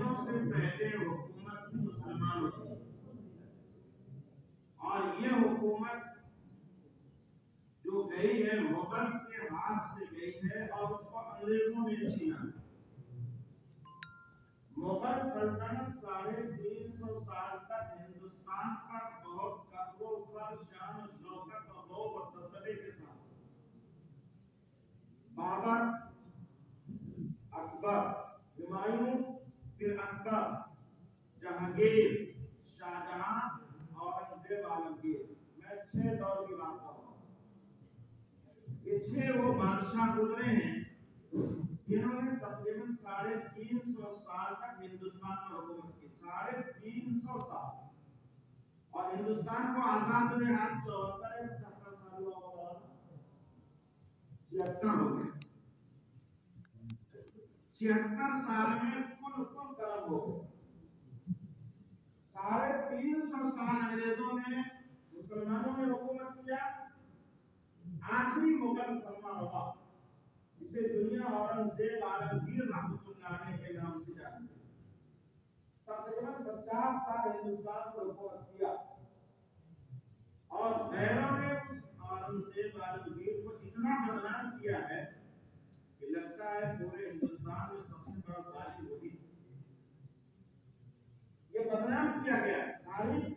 غیروں سے پہلے حکومت مسلمانوں کی، اور یہ حکومت جو گئی ہے مغل کے ہاتھ سے گئی ہے اور اس کو انگریزوں نے چھینا۔ مغل سلطنت 350 سال تک ہندوستان پر بہت قدر و فخر، شان و شوکت اور ذوق و دبدبے کے ساتھ بابر، اکبر، ہمایوں، پھر اکبر، جہانگیر، شاہجہاں، اورنگزیب، عالمگیر، میں 6 دور کی بات کر رہا ہوں۔ یہ 6 وہ بادشاہ گزرے ہیں جنہوں نے تقریباً 350 سال تک ہندوستان پر حکومت کی، 350 سال، اور ہندوستان کو آزاد ہوئے آج 74 سال ہوا، 76 ہو گئے۔ 76 سال میں کل کرم ہو گئے۔ 350 سال انگریزوں نے مسلمانوں میں حکومت کیا۔ آخری مغل فرما ہوا جسے دنیا اورنگزیب عالمگیر رحمۃ اللہ علیہ کے نام سے جانتی ہے، تقریباً 50 سال ہندوستان پر حکومت کیا، اور غیروں نے اورنگزیب عالمگیر کو اتنا بدنام کیا ہے کہ لگتا ہے پورے ہندوستان میں سب سے بڑا ظالم وہی، یہ بدنام کیا گیا ہے۔ تاریخ